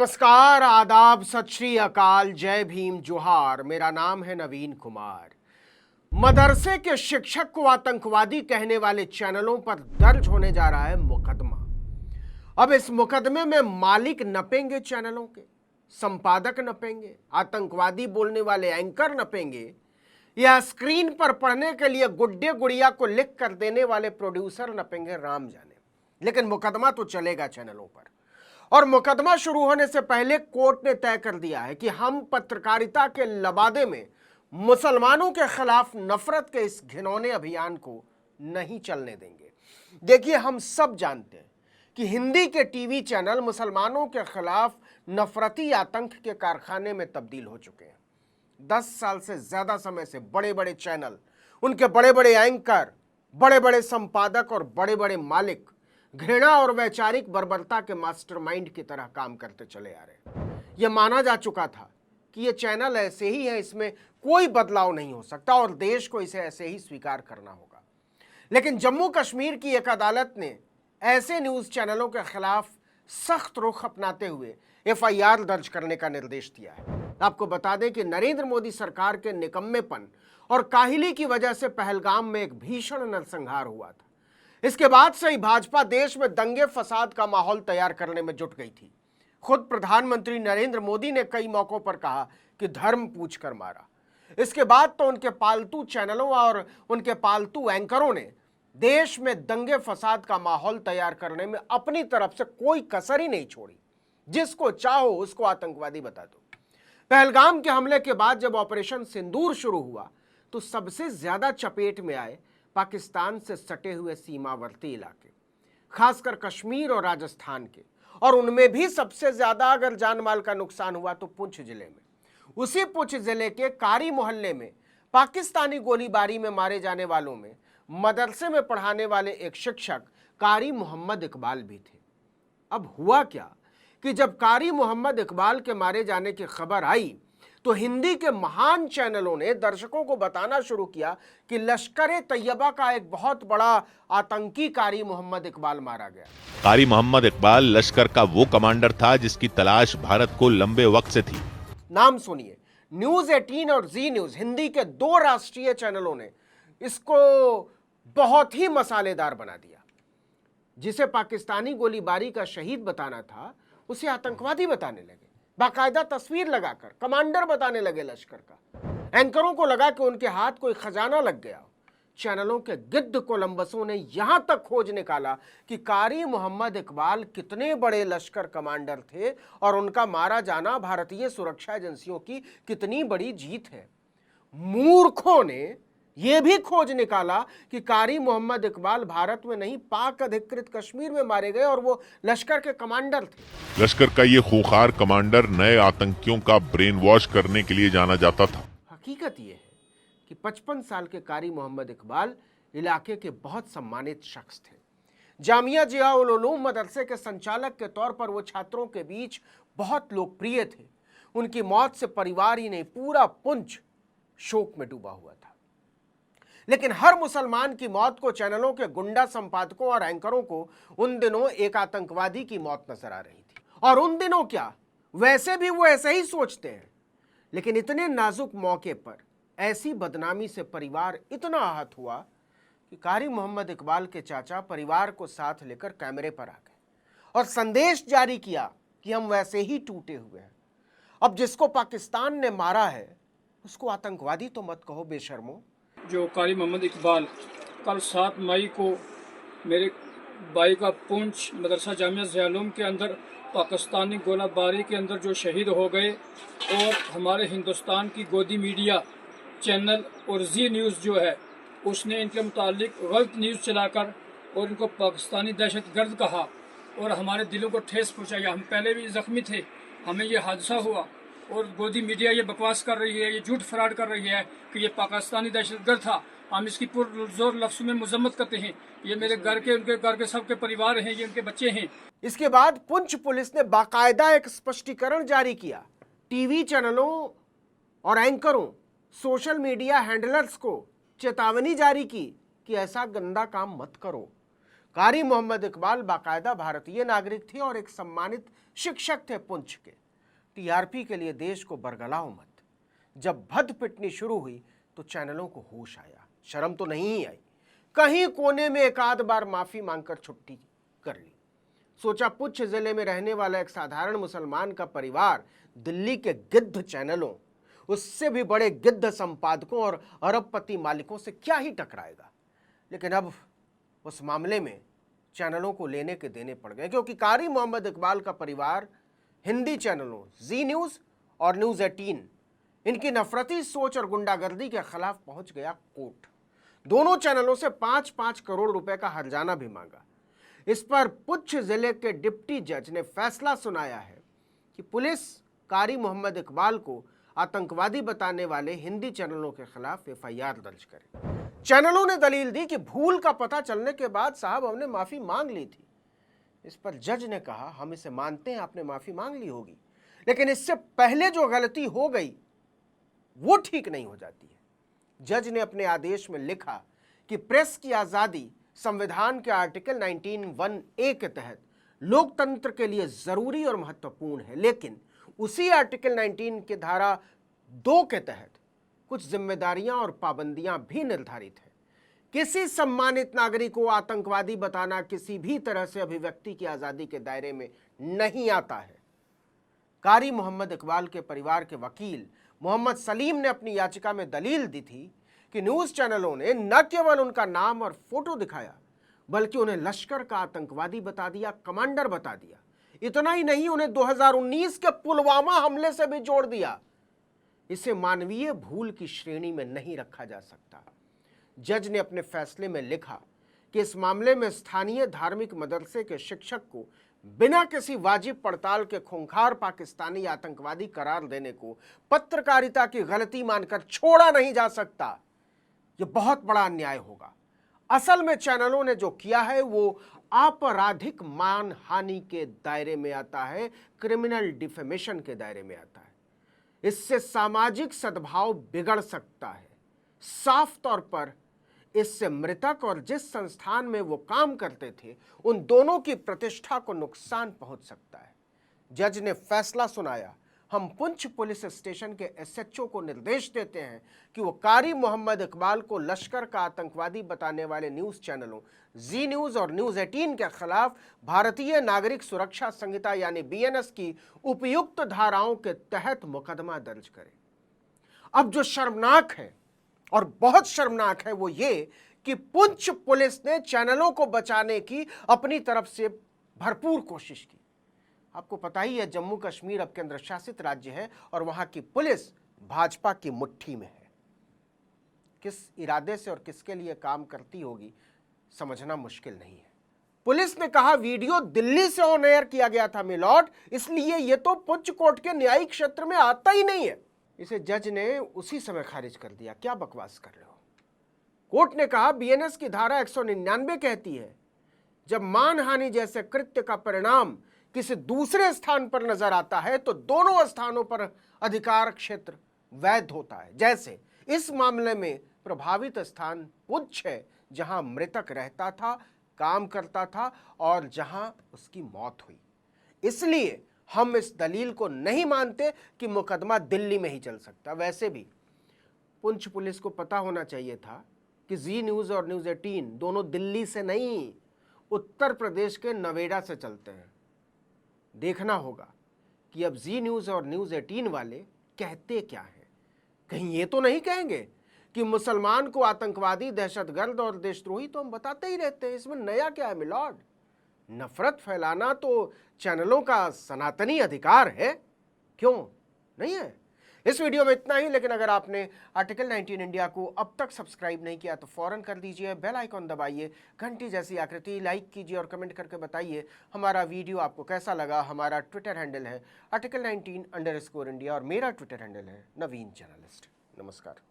नमस्कार, आदाब, सत श्री अकाल, जय भीम, जोहार। मेरा नाम है नवीन कुमार। मदरसे के शिक्षक को आतंकवादी कहने वाले चैनलों पर दर्ज होने जा रहा है मुकदमा। अब इस मुकदमे में मालिक नपेंगे, चैनलों के संपादक नपेंगे, आतंकवादी बोलने वाले एंकर नपेंगे, या स्क्रीन पर पढ़ने के लिए गुड्डे गुड़िया को लिख कर देने वाले प्रोड्यूसर नपेंगे, राम जाने। लेकिन मुकदमा तो चलेगा चैनलों पर। और मुकदमा शुरू होने से पहले कोर्ट ने तय कर दिया है कि हम पत्रकारिता के लबादे में मुसलमानों के खिलाफ नफरत के इस घिनौने अभियान को नहीं चलने देंगे। देखिए, हम सब जानते हैं कि हिंदी के टीवी चैनल मुसलमानों के खिलाफ नफरती आतंक के कारखाने में तब्दील हो चुके हैं। 10 साल से ज्यादा समय से बड़े बड़े चैनल, उनके बड़े बड़े एंकर, बड़े बड़े संपादक और बड़े बड़े मालिक घृणा और वैचारिक बर्बरता के मास्टरमाइंड की तरह काम करते चले आ रहे। यह माना जा चुका था कि यह चैनल ऐसे ही है, इसमें कोई बदलाव नहीं हो सकता और देश को इसे ऐसे ही स्वीकार करना होगा। लेकिन जम्मू कश्मीर की एक अदालत ने ऐसे न्यूज चैनलों के खिलाफ सख्त रुख अपनाते हुए FIR दर्ज करने का निर्देश दिया है। आपको बता दें कि नरेंद्र मोदी सरकार के निकम्मेपन और काहिली की वजह से पहलगाम में एक भीषण नरसंहार हुआ था। इसके बाद से ही भाजपा देश में दंगे फसाद का माहौल तैयार करने में जुट गई थी। खुद प्रधानमंत्री नरेंद्र मोदी ने कई मौकों पर कहा कि धर्म पूछकर मारा। इसके बाद तो उनके पालतू चैनलों और उनके पालतू एंकरों ने देश में दंगे फसाद का माहौल तैयार करने में अपनी तरफ से कोई कसर ही नहीं छोड़ी। जिसको चाहो उसको आतंकवादी बता दो। पहलगाम के हमले के बाद जब ऑपरेशन सिंदूर शुरू हुआ तो सबसे ज्यादा चपेट में आए पाकिस्तान से सटे हुए सीमावर्ती इलाके, खासकर कश्मीर और राजस्थान के, और उनमें भी सबसे ज्यादा अगर जान माल का नुकसान हुआ तो पुंछ जिले में। उसी पुंछ जिले के कारी मोहल्ले में पाकिस्तानी गोलीबारी में मारे जाने वालों में मदरसे में पढ़ाने वाले एक शिक्षक कारी मोहम्मद इकबाल भी थे। अब हुआ क्या कि जब कारी मोहम्मद इकबाल के मारे जाने की खबर आई तो हिंदी के महान चैनलों ने दर्शकों को बताना शुरू किया कि लश्कर-ए-तैयबा का एक बहुत बड़ा आतंकी कारी मोहम्मद इकबाल मारा गया। कारी मोहम्मद इकबाल लश्कर का वो कमांडर था जिसकी तलाश भारत को लंबे वक्त से थी। नाम सुनिए, न्यूज 18 और जी न्यूज, हिंदी के 2 राष्ट्रीय चैनलों ने इसको बहुत ही मसालेदार बना दिया। जिसे पाकिस्तानी गोलीबारी का शहीद बताना था उसे आतंकवादी बताने लगे। बाकायदा तस्वीर लगाकर कमांडर बताने लगे लश्कर का। एंकरों को लगा कि उनके हाथ कोई खजाना लग गया। चैनलों के गिद्ध कोलंबसों ने यहां तक खोज निकाला कि कारी मोहम्मद इकबाल कितने बड़े लश्कर कमांडर थे और उनका मारा जाना भारतीय सुरक्षा एजेंसियों की कितनी बड़ी जीत है। मूर्खों ने यह भी खोज निकाला कि कारी मोहम्मद इकबाल भारत में नहीं, पाक अधिकृत कश्मीर में मारे गए और वो लश्कर के कमांडर थे। लश्कर का ये खूंखार कमांडर नए आतंकियों का ब्रेन वॉश करने के लिए जाना जाता था। हकीकत यह है कि 55 साल के कारी मोहम्मद इकबाल इलाके के बहुत सम्मानित शख्स थे। जामिया जिया उल उलूम मदरसे के संचालक के तौर पर वो छात्रों के बीच बहुत लोकप्रिय थे। उनकी मौत से परिवार ही नहीं, पूरा पुंछ शोक में डूबा हुआ था। लेकिन हर मुसलमान की मौत को चैनलों के गुंडा संपादकों और एंकरों को उन दिनों एक आतंकवादी की मौत नजर आ रही थी। और उन दिनों क्या, वैसे भी वो ऐसे ही सोचते हैं। लेकिन इतने नाजुक मौके पर ऐसी बदनामी से परिवार इतना आहत हुआ कि कारी मोहम्मद इकबाल के चाचा परिवार को साथ लेकर कैमरे पर आ गए और संदेश जारी किया कि हम वैसे ही टूटे हुए हैं। अब जिसको पाकिस्तान ने मारा है उसको आतंकवादी तो मत कहो बेशर्मो। जो कारी मोहम्मद इकबाल कल 7 मई को मेरे भाई का पुंछ मदरसा जामिया ज़िया-उल-उलूम के अंदर पाकिस्तानी गोलाबारी के अंदर जो शहीद हो गए, और हमारे हिंदुस्तान की गोदी मीडिया चैनल और जी न्यूज़ जो है उसने इनके मुतालिक गलत न्यूज़ चलाकर और इनको पाकिस्तानी दहशतगर्द कहा और हमारे दिलों को ठेस पहुँचाया। हम पहले भी जख्मी थे, हमें ये हादसा हुआ और गोदी मीडिया ये बकवास कर रही है, ये झूठ फराड कर रही है कि ये पाकिस्तानी दहशतगर्द था। हम इसकी पुरजोर लफ्ज़ों में मजम्मत करते हैं। ये मेरे घर के, उनके घर के सबके परिवार हैं, ये उनके बच्चे हैं। इसके बाद पुंछ पुलिस ने बाकायदा एक स्पष्टीकरण जारी किया। टीवी चैनलों और एंकरों, सोशल मीडिया हैंडलर्स को चेतावनी जारी की कि ऐसा गंदा काम मत करो। कारी मोहम्मद इकबाल बाकायदा भारतीय नागरिक थे और एक सम्मानित शिक्षक थे पुंछ के। टीआरपी के लिए देश को बरगलाओ मत। जब भद्द पिटनी शुरू हुई तो चैनलों को होश आया, शर्म तो नहीं ही आई। कहीं कोने में एक आध बार माफी मांगकर छुट्टी कर ली। सोचा पुंछ जिले में रहने वाला एक साधारण मुसलमान का परिवार दिल्ली के गिद्ध चैनलों, उससे भी बड़े गिद्ध संपादकों और अरबपति मालिकों से क्या ही टकराएगा। लेकिन अब उस मामले में चैनलों को लेने के देने पड़ गए, क्योंकि कारी मोहम्मद इकबाल का परिवार हिंदी चैनलों जी न्यूज़ और न्यूज़ 18 इनकी नफरती सोच और गुंडागर्दी के खिलाफ पहुंच गया कोर्ट। दोनों चैनलों से 5-5 करोड़ रुपए का हर्जाना भी मांगा। इस पर पुंछ जिले के डिप्टी जज ने फैसला सुनाया है कि पुलिस कारी मोहम्मद इकबाल को आतंकवादी बताने वाले हिंदी चैनलों के खिलाफ एफआईआर दर्ज करे। चैनलों ने दलील दी कि भूल का पता चलने के बाद साहब हमने माफी मांग ली थी। इस पर जज ने कहा, हम इसे मानते हैं, आपने माफी मांग ली होगी, लेकिन इससे पहले जो गलती हो गई वो ठीक नहीं हो जाती है। जज ने अपने आदेश में लिखा कि प्रेस की आजादी संविधान के आर्टिकल 19(1)(a) के तहत लोकतंत्र के लिए जरूरी और महत्वपूर्ण है, लेकिन उसी आर्टिकल 19 के धारा 2 के तहत कुछ जिम्मेदारियां और पाबंदियां भी निर्धारित है। किसी सम्मानित नागरिक को आतंकवादी बताना किसी भी तरह से अभिव्यक्ति की आजादी के दायरे में नहीं आता है। कारी मोहम्मद इकबाल के परिवार के वकील मोहम्मद सलीम ने अपनी याचिका में दलील दी थी कि न्यूज चैनलों ने न केवल उनका नाम और फोटो दिखाया, बल्कि उन्हें लश्कर का आतंकवादी बता दिया, कमांडर बता दिया। इतना ही नहीं, उन्हें 2019 के पुलवामा हमले से भी जोड़ दिया। इसे मानवीय भूल की श्रेणी में नहीं रखा जा सकता। जज ने अपने फैसले में लिखा कि इस मामले में स्थानीय धार्मिक मदरसे के शिक्षक को बिना किसी वाजिब पड़ताल के खूंखार पाकिस्तानी आतंकवादी करार देने को पत्रकारिता की गलती मानकर छोड़ा नहीं जा सकता। यह बहुत बड़ा अन्याय होगा। असल में चैनलों ने जो किया है वो आपराधिक मानहानि के दायरे में आता है, क्रिमिनल डिफेमेशन के दायरे में आता है। इससे सामाजिक सद्भाव बिगड़ सकता है। साफ तौर पर इससे मृतक और जिस संस्थान में वो काम करते थे उन दोनों की प्रतिष्ठा को नुकसान पहुंच सकता है। जज ने फैसला सुनाया, हम पुंछ पुलिस स्टेशन के एसएचओ को निर्देश देते हैं कि वो कारी मोहम्मद इकबाल को लश्कर का आतंकवादी बताने वाले न्यूज चैनलों जी न्यूज और न्यूज 18 के खिलाफ भारतीय नागरिक सुरक्षा संहिता यानी बीएनएस की उपयुक्त धाराओं के तहत मुकदमा दर्ज करें। अब जो शर्मनाक है और बहुत शर्मनाक है वो ये कि पुंछ पुलिस ने चैनलों को बचाने की अपनी तरफ से भरपूर कोशिश की। आपको पता ही है जम्मू कश्मीर अब केंद्र शासित राज्य है और वहां की पुलिस भाजपा की मुट्ठी में है। किस इरादे से और किसके लिए काम करती होगी समझना मुश्किल नहीं है। पुलिस ने कहा वीडियो दिल्ली से ऑन एयर किया गया था मिलॉर्ड, इसलिए यह तो पुंछ कोर्ट के न्यायिक क्षेत्र में आता ही नहीं है। इसे जज ने उसी समय खारिज कर दिया। क्या बकवास कर रहे हो। कोर्ट ने कहा बीएनएस की धारा 199 कहती है जब मानहानि जैसे कृत्य का परिणाम किसी दूसरे स्थान पर नजर आता है तो दोनों स्थानों पर अधिकार क्षेत्र वैध होता है। जैसे इस मामले में प्रभावित स्थान पुंछ है जहां मृतक रहता था, काम करता था और जहां उसकी मौत हुई। इसलिए हम इस दलील को नहीं मानते कि मुकदमा दिल्ली में ही चल सकता। वैसे भी पुंछ पुलिस को पता होना चाहिए था कि जी न्यूज़ और न्यूज़ 18 दोनों दिल्ली से नहीं, उत्तर प्रदेश के नवेड़ा से चलते हैं। देखना होगा कि अब जी न्यूज़ और न्यूज़ 18 वाले कहते क्या हैं। कहीं ये तो नहीं कहेंगे कि मुसलमान को आतंकवादी, दहशतगर्द और देशद्रोही तो हम बताते ही रहते हैं, इसमें नया क्या है मिलॉर्ड। नफरत फैलाना तो चैनलों का सनातनी अधिकार है, क्यों नहीं है। इस वीडियो में इतना ही, लेकिन अगर आपने आर्टिकल 19 इंडिया को अब तक सब्सक्राइब नहीं किया तो फौरन कर दीजिए, बेल आइकॉन दबाइए, घंटी जैसी आकृति, लाइक कीजिए और कमेंट करके बताइए हमारा वीडियो आपको कैसा लगा। हमारा ट्विटर हैंडल है article19_India और मेरा ट्विटर हैंडल है नवीन जर्नलिस्ट। नमस्कार।